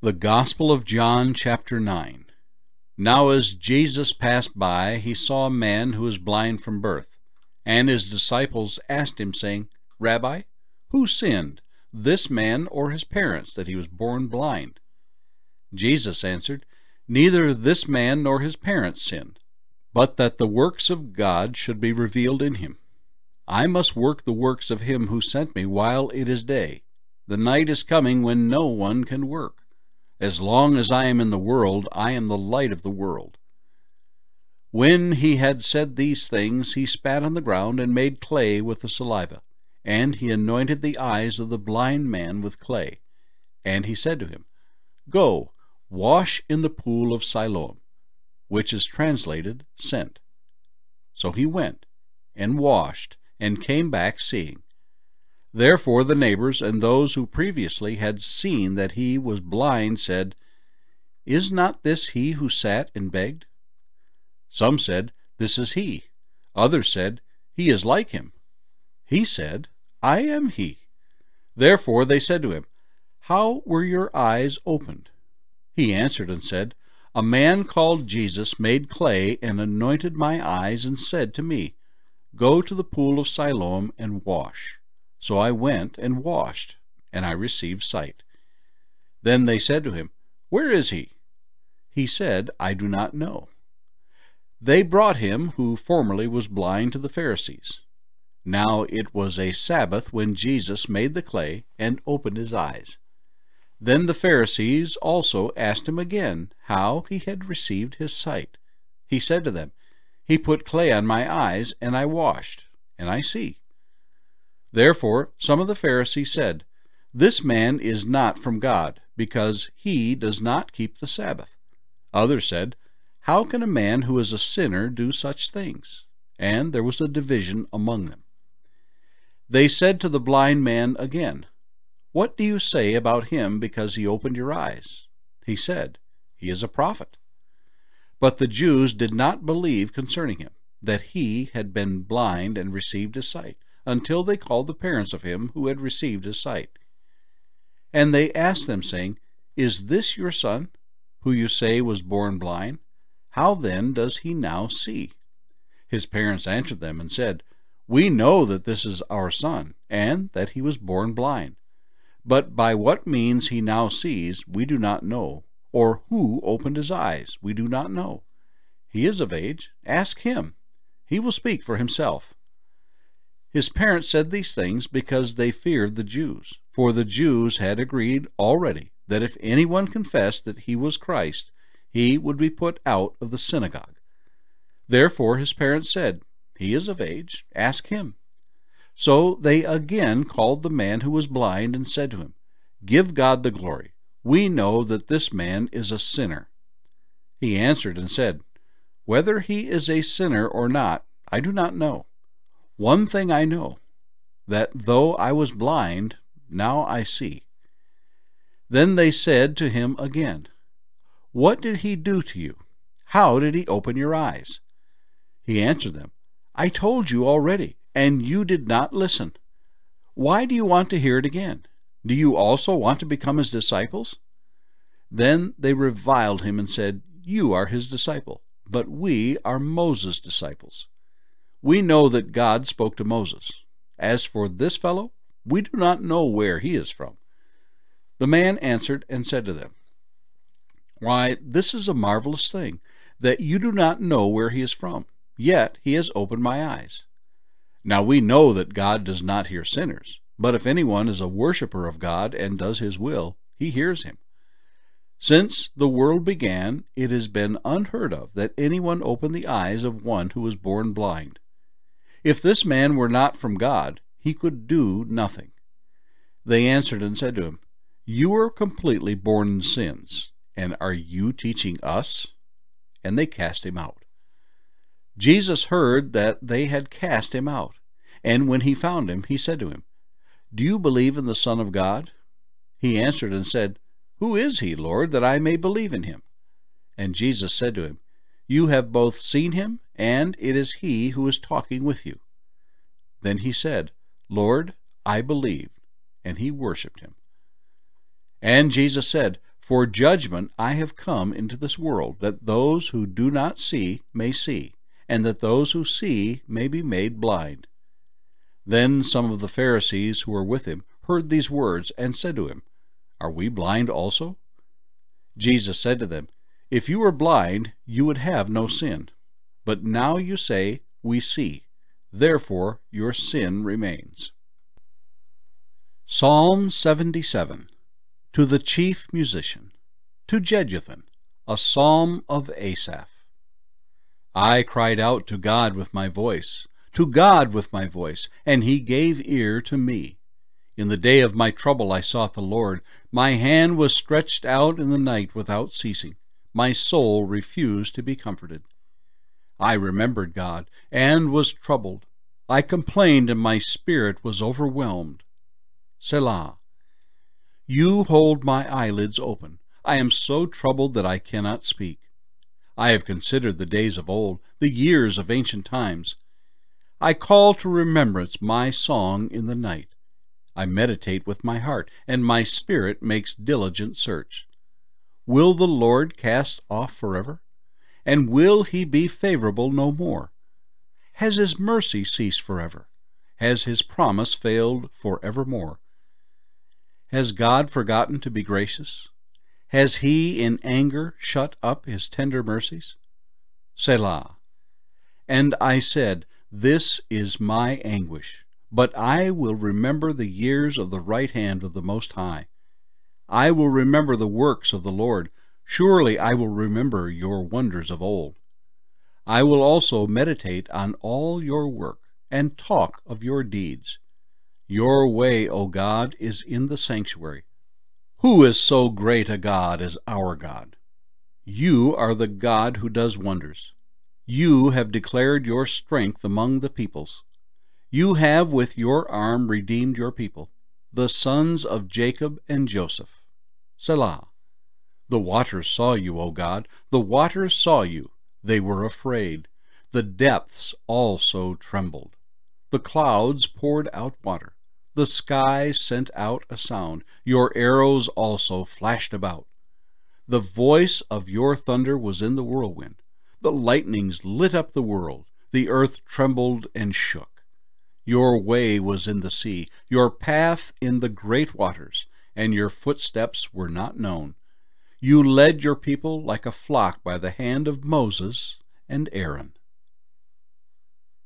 The Gospel of John, chapter 9. Now as Jesus passed by, he saw a man who was blind from birth. And his disciples asked him, saying, Rabbi, who sinned, this man or his parents, that he was born blind? Jesus answered, Neither this man nor his parents sinned, but that the works of God should be revealed in him. I must work the works of him who sent me while it is day. The night is coming when no one can work. As long as I am in the world, I am the light of the world. When he had said these things, he spat on the ground and made clay with the saliva. And he anointed the eyes of the blind man with clay. And he said to him, Go, wash in the pool of Siloam, which is translated, sent. So he went and washed, and came back seeing. Therefore the neighbors and those who previously had seen that he was blind said, Is not this he who sat and begged? Some said, This is he. Others said, He is like him. He said, I am he. Therefore they said to him, How were your eyes opened? He answered and said, A man called Jesus made clay and anointed my eyes and said to me, Go to the pool of Siloam and wash. So I went and washed, and I received sight. Then they said to him, Where is he? He said, I do not know. They brought him who formerly was blind to the Pharisees. Now it was a Sabbath when Jesus made the clay and opened his eyes. Then the Pharisees also asked him again how he had received his sight. He said to them, He put clay on my eyes, and I washed, and I see. Therefore some of the Pharisees said, This man is not from God, because he does not keep the Sabbath. Others said, How can a man who is a sinner do such things? And there was a division among them. They said to the blind man again, What do you say about him because he opened your eyes? He said, He is a prophet. But the Jews did not believe concerning him, that he had been blind and received his sight, until they called the parents of him who had received his sight. And they asked them, saying, Is this your son, who you say was born blind? How then does he now see? His parents answered them and said, We know that this is our son, and that he was born blind. But by what means he now sees, we do not know, or who opened his eyes, we do not know. He is of age. Ask him. He will speak for himself. His parents said these things because they feared the Jews, for the Jews had agreed already that if anyone confessed that he was Christ, he would be put out of the synagogue. Therefore his parents said, He is of age. Ask him. So they again called the man who was blind and said to him, Give God the glory. We know that this man is a sinner. He answered and said, Whether he is a sinner or not, I do not know. One thing I know, that though I was blind, now I see. Then they said to him again, What did he do to you? How did he open your eyes? He answered them, I told you already, and you did not listen. Why do you want to hear it again? Do you also want to become his disciples? Then they reviled him and said, You are his disciple, but we are Moses' disciples. We know that God spoke to Moses. As for this fellow, we do not know where he is from. The man answered and said to them, Why, this is a marvelous thing, that you do not know where he is from, yet he has opened my eyes. Now we know that God does not hear sinners, but if anyone is a worshipper of God and does his will, he hears him. Since the world began, it has been unheard of that anyone opened the eyes of one who was born blind. If this man were not from God, he could do nothing. They answered and said to him, You are completely born in sins, and are you teaching us? And they cast him out. Jesus heard that they had cast him out, and when he found him, he said to him, Do you believe in the Son of God? He answered and said, Who is he, Lord, that I may believe in him? And Jesus said to him, You have both seen him, and it is he who is talking with you. Then he said, Lord, I believe, and he worshipped him. And Jesus said, For judgment I have come into this world, that those who do not see may see, and that those who see may be made blind." Then some of the Pharisees who were with him heard these words, and said to him, "Are we blind also?" Jesus said to them, "If you were blind, you would have no sin. But now you say, 'We see.' Therefore your sin remains." Psalm 77. To the chief musician, to Jeduthun, a psalm of Asaph. I cried out to God with my voice, to God with my voice, and he gave ear to me. In the day of my trouble I sought the Lord. My hand was stretched out in the night without ceasing. My soul refused to be comforted. I remembered God, and was troubled. I complained, and my spirit was overwhelmed. Selah. You hold my eyelids open. I am so troubled that I cannot speak. I have considered the days of old, the years of ancient times. I call to remembrance my song in the night. I meditate with my heart, and my spirit makes diligent search. Will the Lord cast off forever? And will he be favorable no more? Has his mercy ceased forever? Has his promise failed forevermore? Has God forgotten to be gracious? Has he in anger shut up his tender mercies? Selah. And I said, "This is my anguish, but I will remember the years of the right hand of the Most High. I will remember the works of the Lord. Surely I will remember your wonders of old. I will also meditate on all your work, and talk of your deeds. Your way, O God, is in the sanctuary. Who is so great a God as our God? You are the God who does wonders. You have declared your strength among the peoples. You have with your arm redeemed your people, the sons of Jacob and Joseph. Selah. The waters saw you, O God, the waters saw you. They were afraid. The depths also trembled. The clouds poured out water. The sky sent out a sound. Your arrows also flashed about. The voice of your thunder was in the whirlwind. The lightnings lit up the world. The earth trembled and shook. Your way was in the sea, your path in the great waters, and your footsteps were not known. You led your people like a flock by the hand of Moses and Aaron.